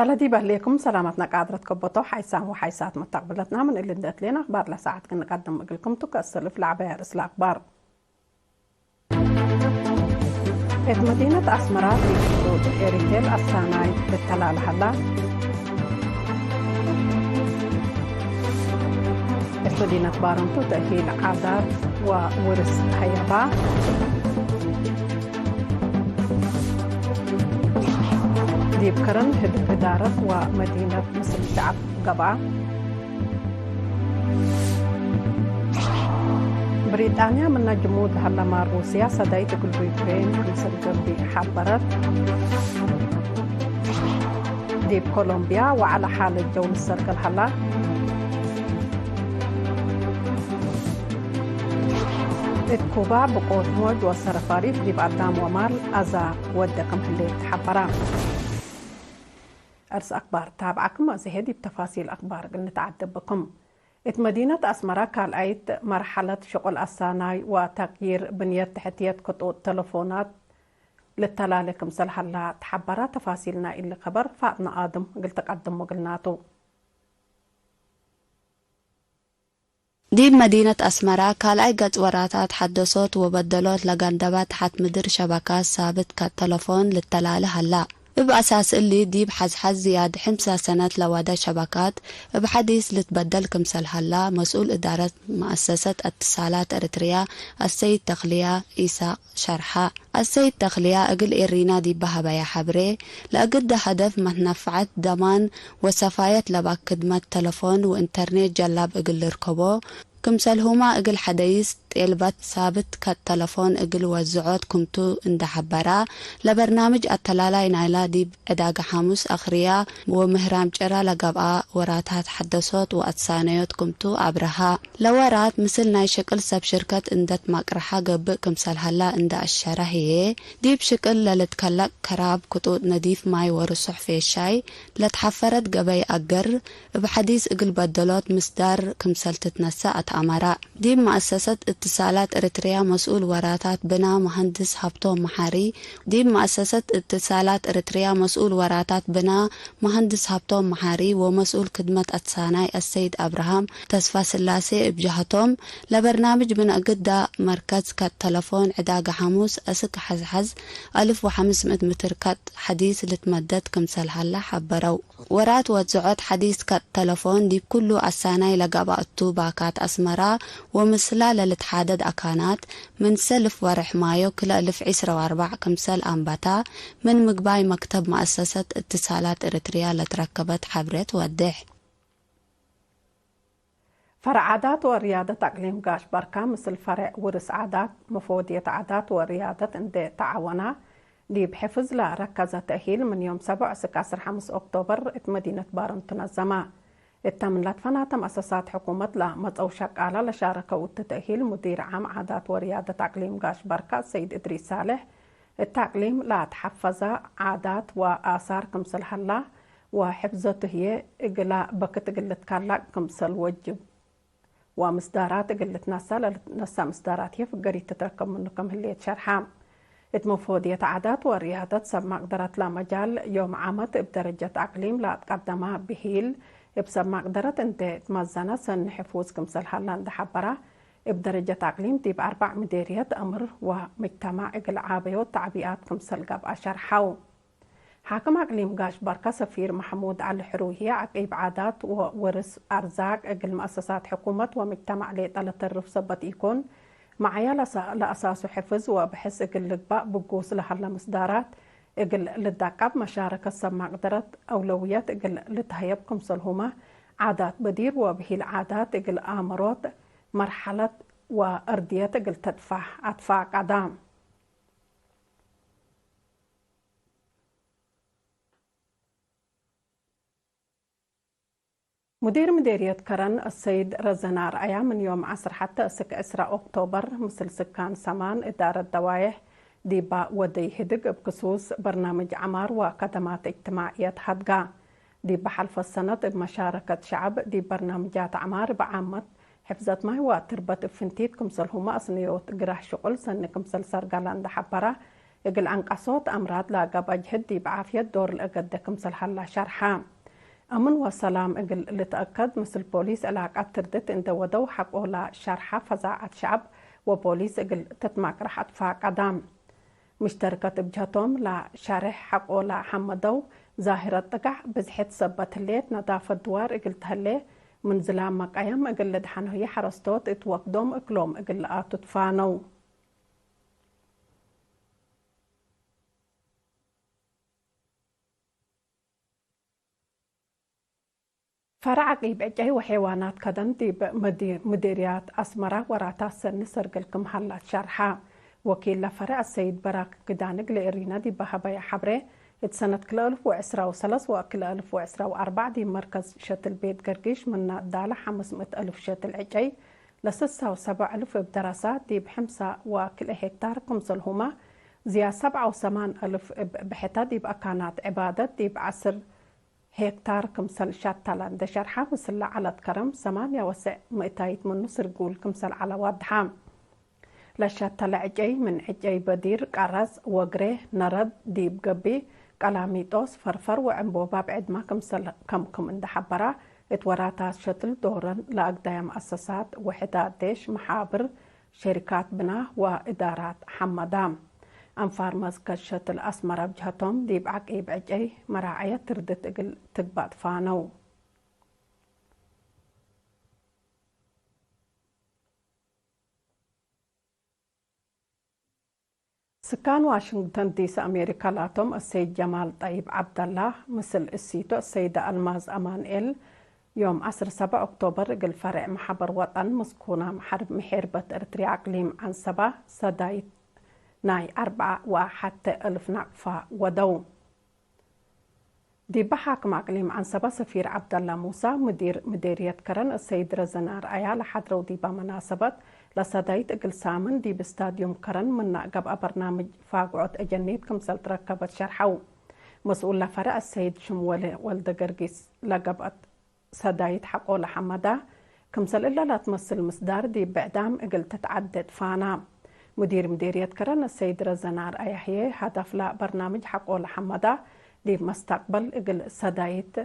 سلادي بهليكم سلامتنا قادرة كبطو حيسان وحيسات مستقبلتنا من اللي ندات لنا أخبار لساعات كنا نقدم لكم تكسر في العباية رسل أخبار. مدينة أسمرات في حدود إيريتيل الساناي بالتلال هلا. مدينة بارنتو تأهيل عادات وورث هيابا. ديب كرن هدف إدارة ومدينة مصر شعب قبعة. بريطانيا من جمود هلا مع روسيا صدايت كل يوكرين مثل جنبي حبرت. ديب كولومبيا وعلى حال الجو السرقل هلا. كوبا بقوة موج وصرفاريف ديب قدام ومال أزا ودكم هليت حبرا. أرس أخبار تابعكم زهدي بتفاصيل أخبار قلنا نتعدب بكم. مدينة أسمرة كالأيت مرحلة شغل الصناعي وتغيير بنية تحتية خطوط تلفونات للتلالك مثل هلا تحبرا تفاصيلنا اللي خبر فاطمة آدم قلت قدم وقلناتو. ديب مدينة أسمرة كالأي قد وراتات حدثوت وبدلوت لغاندبات حت مدر شبكات ثابت كالتلفون للتلالة هلا بأساس اللي ديب حزحز زياد 5 سنوات لوادا شبكات بحديث لتبدل كمثل هلا مسؤول إدارة مؤسسة اتصالات إريتريا السيد تخلية إيسا شرحة. السيد تخلية أقل إيرينا ديب بهبايا حبري لأقد هدف منفعة ضمان وصفاية لبا خدمة تلفون وإنترنت جلاب أقل ركبو كمثل هما أقل حديث تلبت ثابت كالتلفون أقل وزعوت كمتو اندحبرا لبرنامج التلالا ينايلا ديب عداق حاموس أخريا ومهرام جرا لقبعا وراتات حدثوت وأتسانيوت كمتو أبرها لورات مثل ناي شكل سب شركة اندت مقرحة قبق كمثل هلا اند الشارع هي ديب شكل للتكلق كراب كتوت نديف ماي ورسح في الشاي لتحفرت قبي أقر بحديث أقل بدلوت مصدر كمثل تتنسى أمراء دي مؤسسة اتصالات إريتريا مسؤول وراتات بنا مهندس هبتو محاري. دي مؤسسة اتصالات إريتريا مسؤول وراتات بنا مهندس هبتو محاري ومسؤول خدمة أتساناي السيد أبراهام تسفى سلاسي بجهتهم لبرنامج من أقدا مركز كالتلفون عداق حاموس أسك حزحز 1500 متر كات حديث لتمدد كمثل هلا حبرو ورات وزعوت حديث كالتلفون دي كله أساناي لقابا التوباكات أسمرا ومثلا للتحادد أكانات من سلف ورح مايو كلا 1024 كمثال أنبتا من مقباي مكتب مؤسسة اتصالات إريتريا لتركبت حبرت ودح. فرع عادات وريادة أقليم قاش بركة مثل فرع ورث عادات مفوضية عادات وريادة اندي تعاونا دي بحفظ لركز تأهيل من يوم 7 سكاسر 5 أكتوبر مدينة بارن تنظمة. التملت فنات مؤسسات حكومة لمطعو شقالة لشاركة والتأهيل مدير عام عادات وريادة أقليم قاش بركة السيد إدريس صالح. التعليم لا تحفظ عادات وآثار كمثل هلا وحفظته هي إقلا بكت قلت كالا كمثل وجب ومصدارات قلت ناسا مصدارات هي فقري تتركب منكم اللي تشرحام. مفوضية عادات وريادة سب مقدرة لا مجال يوم عامت بدرجة أقليم لا تقدمها بهيل بسب مقدرة انت تمزنة سن حفوظ كمثل هلا اندحبرة بدرجة أقليم دي ب4 مديريات أمر ومجتمع إقل عابي والتعبيئات كمثل قبع شرحو. حاكم أقليم قاش بركة سفير محمود علي حروهي عقيب عادات وورث أرزاق إقل مؤسسات حكومة ومجتمع ليطلة الرفصبت يكون معايا لأساس حفظ وبحس إقل لقباء بقوس لهلا مصدارات إقل للدقاب مشاركة سب مقدرة أولويات إقل لتهيب كمثل هما عادات بدير وبه العادات إقل آمروت مرحلة وأردية إقل تدفع أدفع قدام. مدير مديرية كرن السيد رزنار أيا من يوم 10 حتى 10 أكتوبر مثل سكان سمان إدارة دوايح ديبا ودي هدق بخصوص برنامج عمار وخدمات اجتماعية هدقا ديبا حلف السنة بمشاركة شعب دي برنامجات عمار بعامة حفظت ما هو تربط فنتيت كمثل هما أصنيوت قرح شغل سن كمثل سرقالان دحبرة اقل انقصوت امراض لا قبج هدي بعافية دور الأقد كمسل حلا شرحا أمن وسلام اقل اللي تأكد مثل بوليس علاقات تردت ان دودو حقو لا شرحا فزاعة شعب وبوليس اقل تتماك رح اتفاق قدام مشتركة بجهتهم لا شارح حقو لا حمدو ظاهرة تقع بزحت سبت الليت نظافة دوار اقل تهلي من زلام مقايم اقل لدحانو هي حرستوت اتوقدوم اقلوم اقل آتو تفانو فرع قيب اجاي وحيوانات كدن ديب مديريات أسمرة وراتا سن سرقلكم حلات شرحا وكيل فرع السيد براك قدانق لإرينا دي بهبايا حبري اتسنة كل 1013 وكل 1014 دي مركز شتل بيت قرقيش من دالة 500,000 شتل عجاي لسسة و7,000 بدراسات دي بحمسة وكل هكتار قمصلهما زيا 87,000 بحتا دي بأكانات عبادة دي بعسر هكتار كمسل شاتلان دشرحة وسلا على كرم 8 منو سرقول كمسل على وادحام لشاتل عجي من عجي بدير قرص وقريه نرد ديب قبي قلاميطوس فرفر وعنبوبا بعد ما كمسل كمكم اند حبرا اتوراتا شتل دورا لأقدام أساسات وحدات ديش محابر شركات بناء وإدارات حمدام أنفار مزكة شتل أسمر بجهتهم ديب عقيب عجي مراعية تردت اقل تقبات فانو سكان واشنطن دي سي أمريكا لاتهم السيد جمال طيب عبد الله مثل السيتو السيدة الماز أمان يوم 7 أكتوبر قل فرع محبر وطن مسكونة محربة ارتريا اقليم عن سبا سدايت ناي 4 وحتى 1000 نقفة ودوم دي بحاكم اقليم عن سبا سفير عبد الله موسى مديرية كرن السيد رزنار ايا لحضروا دي بمناسبة لسدايت اقل سامن دي باستاديوم كرن من قبل برنامج فاقعد اجنيت كمسل تركبت شرحو مسؤول لفرع السيد شمولي والد قرقيس لقبت سدايت حقو لحمدا كمسل إلا لا تمثل مصدار دي بعدام اقل تتعدد فانا مديرية كرن السيد رزنار ايحيي هدف لا برنامج حقو لحمدا دي مستقبل اقل سدايت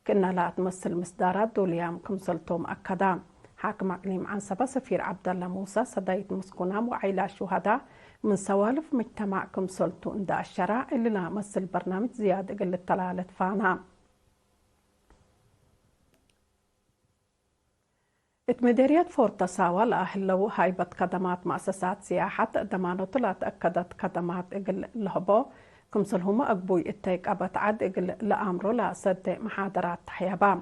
كنا لا تمثل مصدارات دوليام كمسلتوم أكدا حاكم اقليم عن سبا سفير عبد الله موسى سدايت مسكونام وعيلة شهداء من سوالف مجتمع كمسلتو عند الشراء اللي لا مثل برنامج زيادة اقل التلالة فانا مديرية فورت ساوا لأهلو هايبة خدمات مؤسسات سياحة دمانوت لا تأكدت خدمات اقل لهبو كمسلهم أقبوي التيك أبت عد اقل لأمرو لا سد محاضرات حيابا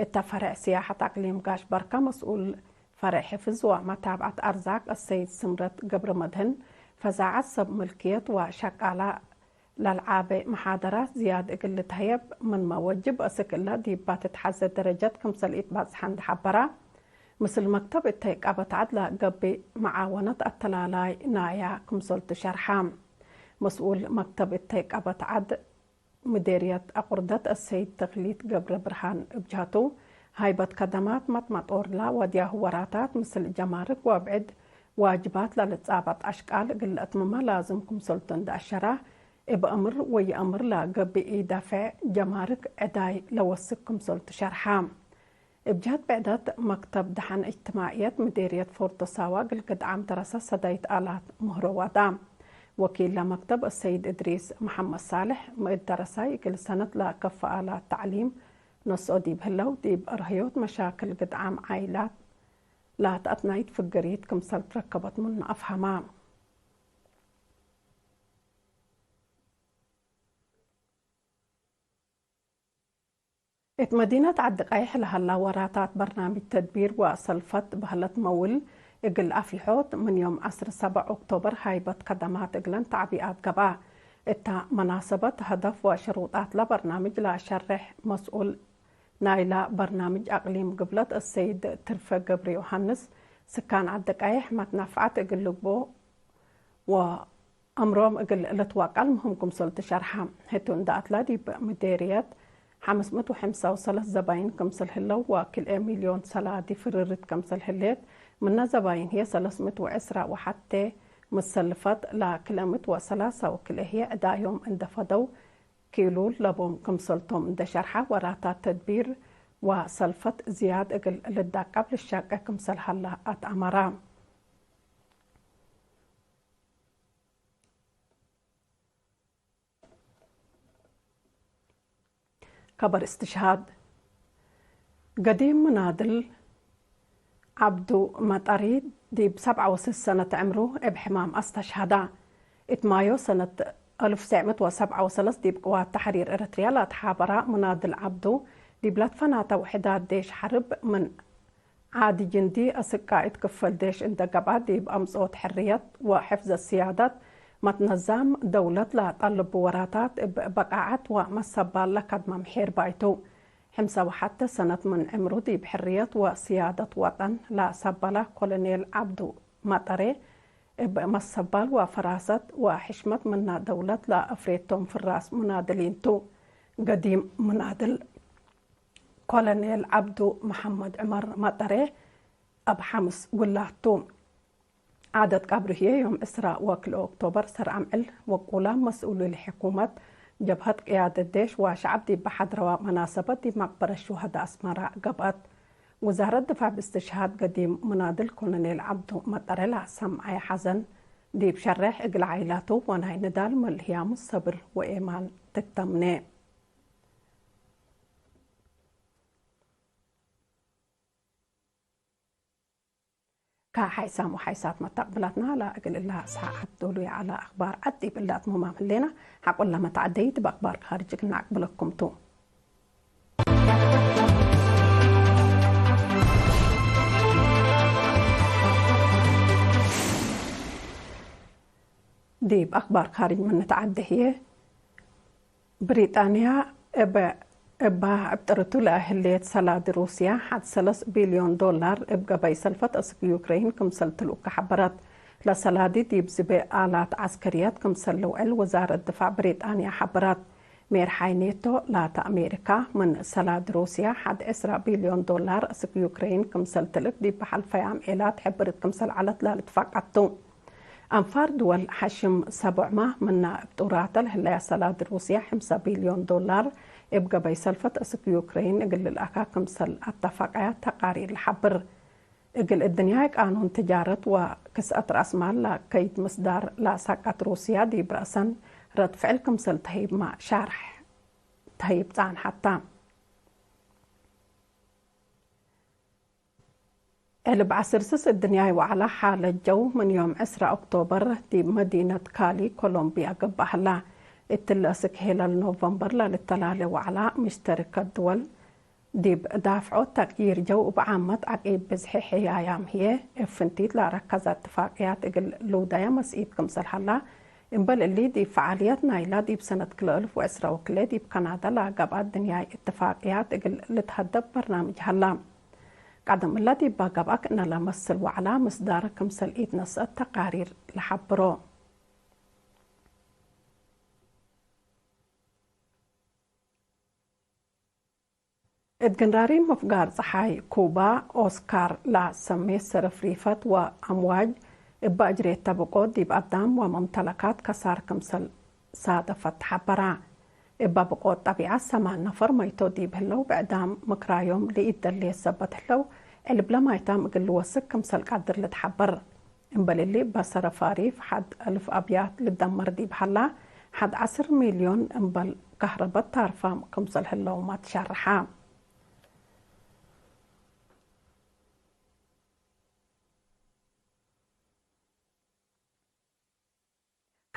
التفرع سياحة اقليم قاش بركة مسؤول فرع حفظ ومتابعة أرزاق السيد سمرت قبر مدهن فزاعت سب ملكية وشقالة للعابة محاضرات زياد اقل تهيب من موجب أسكلا ديبات تحزد درجات كمسل إتباز حند حبرا مثل مكتب التيك أبت عدلا قبي معاونة التلالاي نايا كمسلت شرحام مسؤول مكتب التيك أبت عد مديرية أقردة السيد تغليد قبر برهان بجهتو هايبة خدمات مطمط أورلا ودياه وراتات مثل جمارك وابعد واجبات للتصابط أشكال قلت مما لازم كمسلتن دا الشراه بأمر ويأمر لا قبي دافع جمارك عداي لوسك كمسلت شرحام بجهة بعدات مكتب دحن اجتماعيات مديرية فورت ساوا قد عام دراسة سدايت آلات مهرو ودام وكيل لمكتب السيد إدريس محمد صالح دراسة يقل سنة لا كفة آلات تعليم نص ديب هلو ديب أرهيوت مشاكل قد عام عائلات لا تأتنايت فقريت كمسل تركبت من أفهمام مدينة عدقايح لهلا وراتات برنامج تدبير وصلفت بهلت مول اقل افلحوت من يوم 7 أكتوبر هايبة خدمات اقلن تعبئات قبا اتا مناسبة هدف وشروطات لبرنامج لا شرح مسؤول نايلة برنامج اقليم قبلت السيد ترفى قبري يوحنس سكان عدقايح ما تنفعت اقل لقبو وامروم اقل لتواقع المهم كمسلت شرحها هتون دات لا دي بمديريات 555 زباين كمسل هلو وكل مليون سلادي فررت كمسل هليت من زباين هي 310 وحتى مسلفت لكلمت وثلاثة وكلهي دا يوم اندفدوا كيلو لبوم كمسلتهم اند شرحة وراتا تدبير وسلفت زياد اقل لدا قبل الشاقة كمسل هلا اتأمرا خبر استشهاد قديم منادل عبدو مطري دي ب67 سنة عمره بحمام استشهدا اتمايو سنة 1937 دي بقوات تحرير اريتريا لا تحابرا منادل عبدو دي بلاد فناتا وحدات ديش حرب من عادي جندي أسقائد كفل ديش اند قبعة دي بأمصوت حرية وحفظ السيادات متنظم دولة لا طلب وراتات بقاعات ومسبال لكد ممحير بايتو حمسة وحتى سنة من عمرو دي بحرية وسيادة وطن لا سبالة كولونيل عبدو مطري بمسبال وفراسة وحشمة من دولة لا أفريتهم في الراس منادلين تو قديم منادل كولونيل عبدو محمد عمر مطري أب حمس ولاتو عدد قبره يوم إسراء وكل أكتوبر سر عمل وقولا مسؤول الحكومة جبهة قيادة الديش وشعب دي بحضر مناسبة دي مقبرة الشهداء أسمراء قبط وزارة الدفاع باستشهاد قديم منادل كولونيل عبدو مطري لا سمع حزن دي بشرح إقل عائلاته ونهي ندال ملهيام الصبر وإيمان تتمنى كحيسام وحيسات متقبلتنا لا أقل الله ساعة دولي على أخبار عدي بالله مهمة لنا حقول لما تعديت بأخبار خارجك نقبلكم تو دي بأخبار خارج من نتعدي هي بريطانيا ابترتو لأهلية سلاد روسيا حد 3 بليون دولار ابقى بيسلفت اسك يوكرين كمسلتلو كحبرات لسلادي دي بزباء آلات عسكريات كمسلو وزارة الدفاع بريطانيا حبرات مير حينيتو لاتا أمريكا من سلاد روسيا حد 10 بليون دولار اسك يوكرين كمسلتلك دي بحل فيام إلات حبرت كمسل على الاتفاق عطو أنفار دول حشم 700 من ابتورات الهلايا سلاد روسيا 5 بليون دولار ابقى بيسلفت اسك يوكرين اقل الأكا كمسل اتفاقيات تقارير الحبر اقل الدنيا قانون تجارة وكسأة رأس مال لكيد مصدر لا ساقات روسيا دي برأسا رد فعل كمسل تهيب مع شارح تهيب تان حتى بعسرسس الدنيا وعلى حال الجو من يوم 10 أكتوبر دي مدينة كالي كولومبيا قبحلا التلاسك هلال نوفمبر للتلالي وعلى مشتركة الدول دي بدافعوا تغيير جو بعامة عقيب بزحي ايام هي افنتيت لركز اتفاقيات اقل لودايا مسئيد كمسل حلا انبال اللي دي فعاليات نايلة دي بسنة كل 1010 وكله دي بكندا لقبات دنيا اتفاقيات اقل لتهدب برنامج حلا قدم الله دي باقباك ان لمسل وعلى مصدار كمسل ايد نص التقارير لحبرو اتجنراري مفقار صحاي كوبا أوسكار لا سمي سرفريفت وأمواج بأجري تبقود دي بأبدام وممتلكات كسار كمسل صادفت حبرا بقود طبيعة سمان نفر ميتو دي بهلو بأدام مكرايوم لإيد اللي سبت هلو اللي بلا مايتام قلو وسك كمسل قادر لتحبر انبال اللي بسرفاريف حد 1000 أبيات للدمر دي بحلا حد 10 مليون انبال كهرباء تارفام كمسل هلو ما تشرحا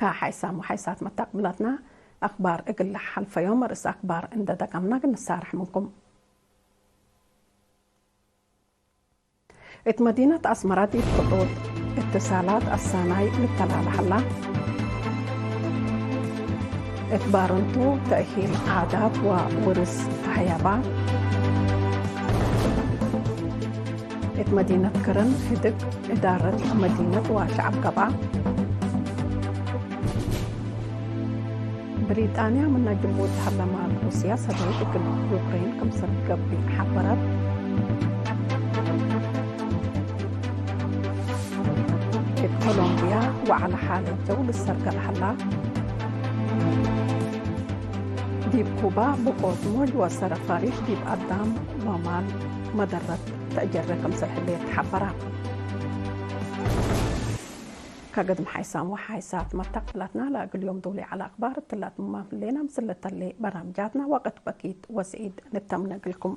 كحيسام وحيسات متقبلتنا أخبار اقل حلف يوم رئيس أخبار عند دقمنا نسارح منكم مدينة أسمرة دي خطوط اتصالات الصناعي للتلال حلا بارنتو تأهيل عادات وورث حيابات مدينة كرن هدك إدارة مدينة وشعب قبع بريطانيا من جمهور حرلمان روسيا سبب يوكرين كم سنة قبل حبرت كولومبيا وعلى حالة جو للسرقة الحلا. ديب كوبا بقوت موج وصرفاريش ديب قدام ومال مدرة تأجر رقم سلحلية حبرا كقدم حيسام وحيسات مرتقلتنا لاقل يوم دولي على أخبار التلات مماثلين مثل اللي برامجاتنا وقت بكيت وسعيد نتمنى لكم.